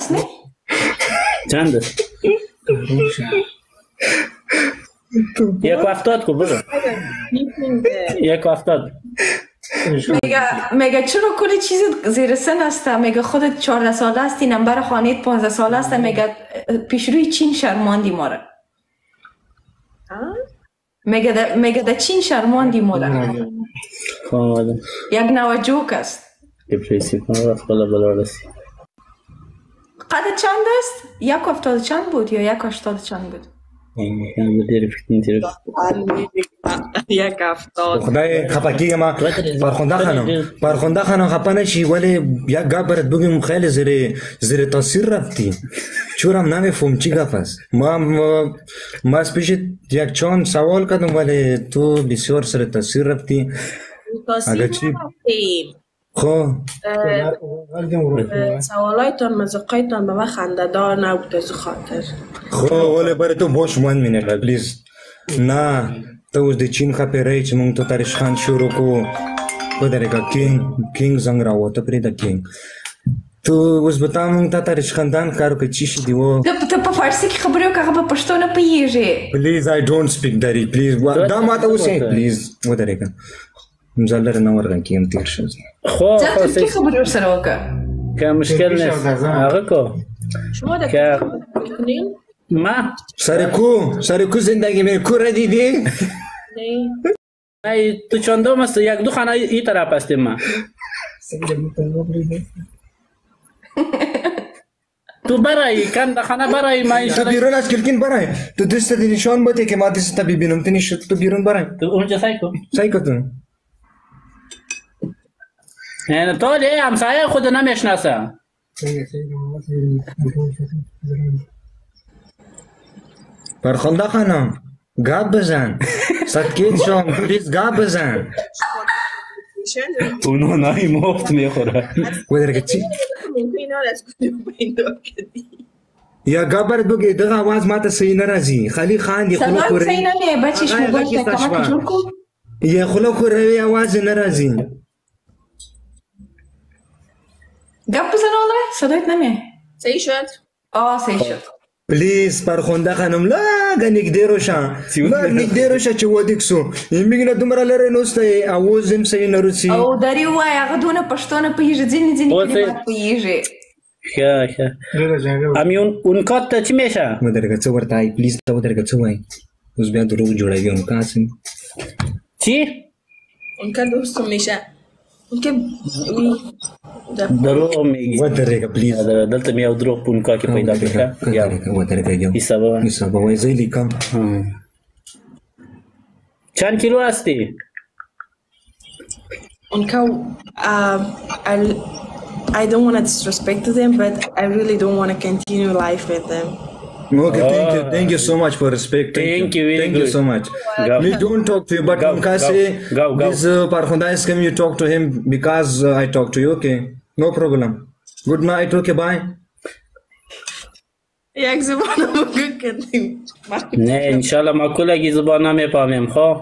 است نه؟ چند است؟ 1.70 کو برو 1.70 میگه چرا کلی چیز زیر سن است؟ میگه خودت 14 ساله هستی، نمبر خانیت 15 ساله است، میگه پیشروی چین شرماندی ما را. میگه در چین شرماندی ما را. یک نوع جوک است. دیپریسی کنه خدا بلارسی. قد چند است؟ 1.70 چند بود یا 1.80 چند بود؟ یک هفتاد. خدای خفگی ما فرخنده خانم خفه نشی ولی یک گپ برات بگم خیلی زیر تاثیر رفتی چورم نمیفهم چی گپ است ما از پیش یک چند سوال کردم ولی تو بسیار زیر تاثیر رفتی تاثیر نرفتیم سوالایتان مزقایتان به من خنده دار نبود از خاطر ولی برای تو باش مهم مینه پلیز نه تو اوس د چین خپې رای چې مونږ ته تاریخ خان شروع کو په درګه کینګ زنګ راوته پرې د کینګ تو اوس به تا مونږ ته تاریخ خاندان کارو کې چی شي دی و ته په فارسی کې خبرې وکړه په پښتو نه پوهیږې پلیز آی ډونټ سپیک دری پلیز دا ماته وسه پلیز و درګه مزلر نه ورغن کیم تیر شه خو ته خبرې سره وکړه که مشکل نیست هغه کو شما در کنین ما سرکو زندگی می کور دیدی؟ نه تو چندم است یک دو خانه ای طرف هستیم ما تو برای کند خانه برای ما تو بیرون از کلکین برای تو دست دی نشان بده که ما دست تا ببینم تو بیرون برای تو اونجا سایکو تو نه تو لی همسایه خود نمیشناسه فرخنده خانم گپ بزن صدقیت شام پلیز گپ بزن اونو نایی مفت میخوره و درگه چی؟ یا گپ برد بگی دقیقه آواز ما تا صحیح نرازی خالی خاندی خلو خوری صحیح نمیه بچیش موبایل تا کمک جور کن یا خلو خوری آواز نرازی گپ بزن آله صدایت نمیه صحیح شد؟ صحیح شد پلیز فرخنده خانم لاگه نگده روشا چه ودیکسو این میگنه دومره لره نوسته آوازم صحیح نروسی او داری وای هغه دونه پښتو نه پوهیږي ځینې کلمات پوهیږي ښه امی اون کات ته چی میشه مدرګه څه ورته ای پلیز ته ودرګه څه وای اوس بیا دروغ جوړوي اون کاسم چی اون کا دوست میشه اون که دروغ میگی ودرګه پلیز دلته مې یو دروغ په اونکا کې پیدا کړه یا ودرګه حسابه وای زه لیکم چند کیلو هستی اونکا I don't want to disrespect them but I really don't want to continue life with them. Okay, thank you so much for respect. Thank you so much. Please don't talk to you, but Mkasi, this Parkhunda is coming, you talk to him because I talk to you, okay? No problem. Good night, okay, bye. یک زبان رو بگو کردیم نه انشالله ما کلگی زبان نمیفهمیم خب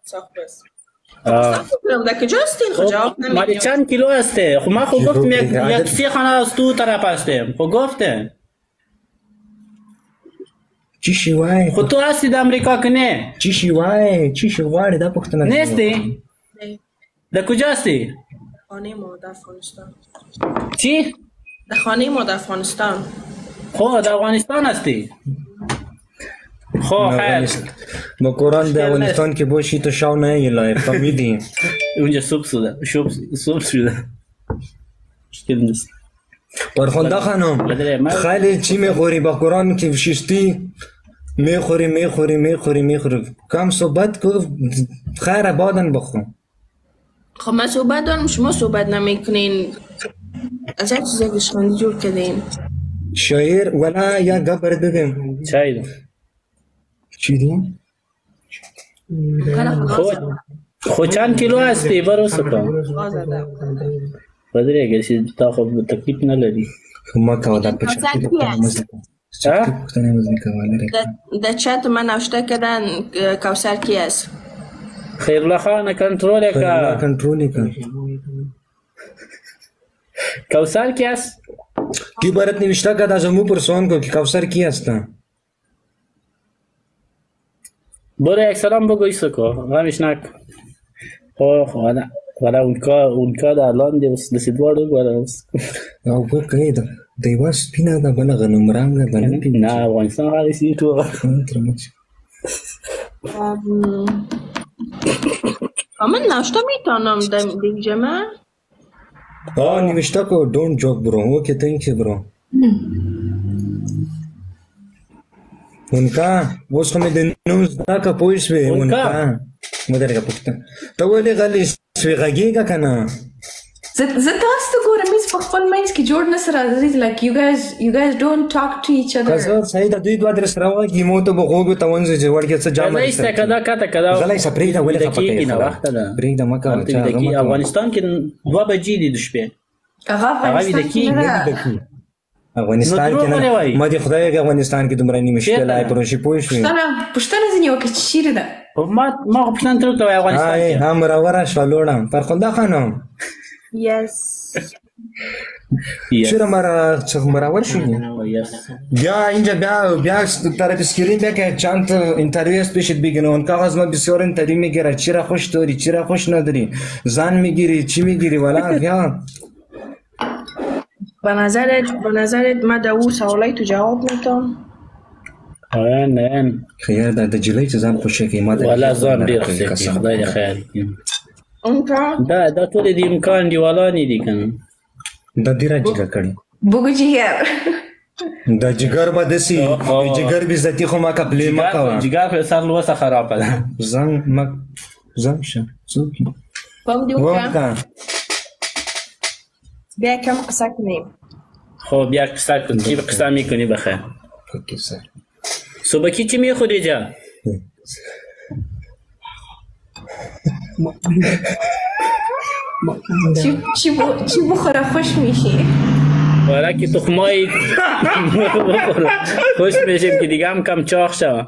صاف بس در کجا هستین خب جواب نمیدیم مالی چند کیلو هسته خب ما خب گفتیم یک سی خانه از تو طرف هستیم خب گفتیم چی شوای خود تو هستی در امریکا که نه چی شوای دا پختنه نیستی در کجا هستی خانه ما در افغانستان چی در خانه ما در افغانستان خب در افغانستان هستی خب خیلی با قرآن در افغانستان که باشی تو شاو نه فهمیدی اونجا صبح شده مشکل نیست فرخنده خانم خیلی چی میخوری با قرآن که شستی میخوری کم صحبت کو خیر بادن بخو خب من صحبت دارم شما صحبت نمیکنین از هر چیزی که شما جور کردین شاعر ولا یا گپ برد بگم چای چی دیم؟ خود چند کیلو هستی برو سکن بدری اگر چیز تا خب تکلیف نلری ما که در پچکی در چت من نوشته کردن کوثر کی است خیرالله خان کنترول که کوثر کی است की परत निविष्टा का दाजमू परसोन को की कवसर की هستن برو یک سلام بگو ایسکو غمش نکن ولا اونکا دا الان دست دوارو ولا او په کې دا دیواس پینا دا بل غنم رنگ دا نه پینا نه افغانستان غالي سی تو من ناشتا میتونم دیگه من निविष्टा को don't joke bro okay thank you bro उनका वो समय दिन नुज़ का पोइस में उनका मदर का पुख्ता तो वो ले गली स्वीगागीगा कना تاسو ته ګورم هیڅ په خپل منځ کې جوړ نه سره راځي like you guys don't talk to each other کزه صحیح د دوی دوه درس راوږي مو ته بغوګو ته ونځي چې ورګه څه جامه نه است کدا کته کدا غلای سپری دا ولې خپل نه وخت ده برېګ د مکه افغانستان کې 2 بجې دي د شپې هغه افغانستان کې نه ما دي خدای کې افغانستان کې دومره نه مشکل آی پروشي پوه شو پښتنه ځنی وکړي چیرې ده ما پښتنه تر ته افغانستان کې هم راوړا شلوړم فرخنده خانم Yes. چرا مرا ورشی بیا اینجا بیا طرف اسکرین بیا که چند اینترویو است پیشت بگیرن اون کاغذ ما بسیار اینترویو میگیره چرا خوش داری چرا خوش نداری زن میگیری چی میگیری والا بیا به نظرت ما در اون سوالای تو جواب میتونم نه خیر د جلای چې ځان خوشی کی ما ولا ځان ډیر خوشی خدای دې خیر دا ټول دې امکان دیوالانی دي کنه د دې راځي کړي بوګو جګر د جګر به دسی جګر به ذاتی خو ما کپلې ما کا جګر په سر لوسه خراب ده زنګ شه څوک پم دی وکړه بیا کوم قصه کنیم خو بیا قصه کنیم چی قصه میکنی بخیر قصه صبح کی چی میخوری جا چی بخوره خوش میشی والا که تخمای خوش میشیم که دیگه هم کم چاق شد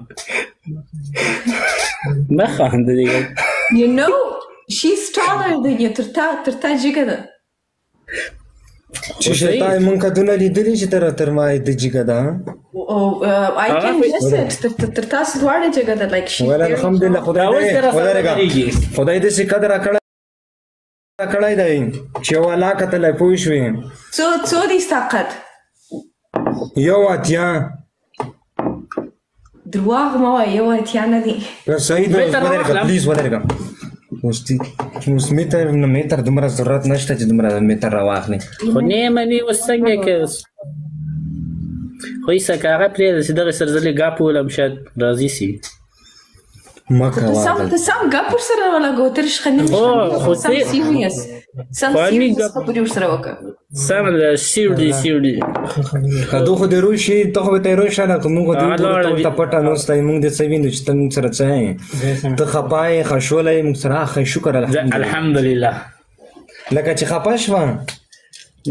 بخوانده دیگه You know she's taller than you ترتا جگه ده چی شتای من کدونه لیدلی چې تر ما د جګه ده I can miss it ترتا سدواړه جگه ده like she ولا الحمدلله خدای دې سي قدر کړای دی چې والا کتل پوه شوې څو دې طاقت یو اتیا درواغ ما یو اتیا نه دي صحیح ده پلیز ودرګه اوس متر دومره ضرورت نشته چې دومره متر راواخلې خو نه مني وسنګ کې خو یې سکه پرې د دغه سرزلې غاپ ولم شاید راضي سي مکه ته سم غاپ سره ولا ګوترش خني خو سم سیریس سم سیریس خبرې سره وکړه سم سیریس کدو خو دې روشي ته خو ته روشه نه کوم خو دې ته پټه نو ستای موږ دې سوینو چې تم سره څه ته خپای خښولې موږ سره خې شکر الحمدلله لکه چې خپاش و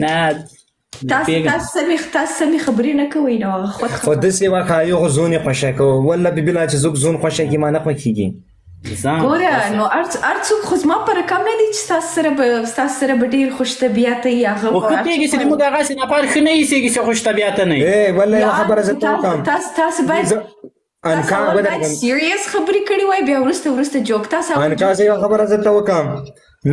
نه تاسو سمې خبرې نه کوئ نو خو داسې واقع یو زونې خوښه کو ولا بلا چې زوک زون خوښه کی ما نه خوښیږي ګوره نو ارڅوک خو زما پر کم نه دي چې تاسو سره به ډېر خوش طبیعت یې هغه خو کېږي چې موږ هغسې نه پار ښه نه ایسېږي چې خوش طبیعته نه یې والله یوه خبره زه ته وکړم تاسو باید سیریس خبرې کړې وای بیا وروسته جوک تاسو انکا زه یوه خبره زه ته وکړم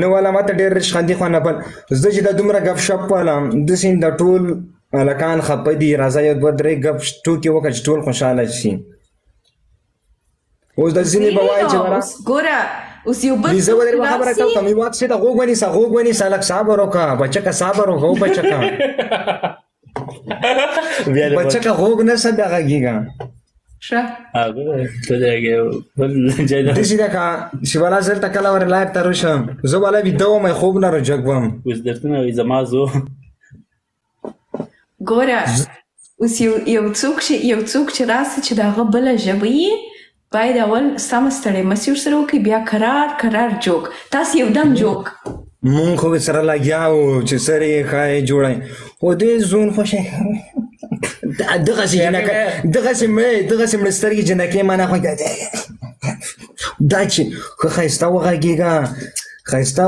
نو والا ماته ډېر رشخندي خو نه بل زه چې دا دومره ګپ شپ والم داسې د ټول هلکان خفه دي راځه یو دوه درې ګپ ټوکې وکړه چې ټول خوشحاله شي اوس د ځینې به وایي چې ګوره اوس یو بل زه به درې خبره ته وکړم یو واکسې ته غوږ ونیسه لږ صبر وکړه بچکه صبر وکړه بچکه غوږ نسه بیا غږېږه ښه داسې ده که چې والا زه دلته کله ور لایب ته روشم زه والا ویده وم خوب نه راجګ وم اوس درتونه وایي زما زو ګوره اوس یو څوک چې راسي چې د هغه بله ژبه یي باید اول سمه ستړی مسې ورسره وکړي بیا کرار جوک تاسو یو دم جوک مونږ خو سره لګیا وو چې سر یې ښایي جوړی خو دې زون خوښی دغسې مړه سترګې جنکې ما نه خوښ دا چې ښه ښایسته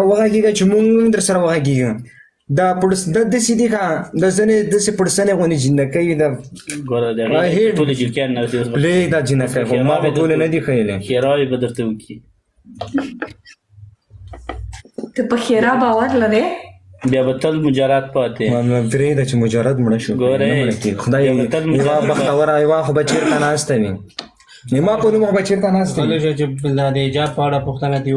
وغږېږه چې مونږ هم در سره وغږېږه دا پړس د دسې دي ښه د ځینې داسې پړسنې غوندې جینکۍ وي د ګوره د ټولې جلکیان نه اوس به لږ دا جینکۍ خو ما خو ټولې نه دي ښیلې ښېراوې به درته وکړي ته په ښېرا باور لرې بیا به تل مجرد پاتې پرېږده چې مجرد مړه شو ګورې خدای یوه بختوره یوه خو به چېرته ناسته وي ما په نوم خو به چېرته ناسته وي چې د حجاب په اړه پوښتنه دې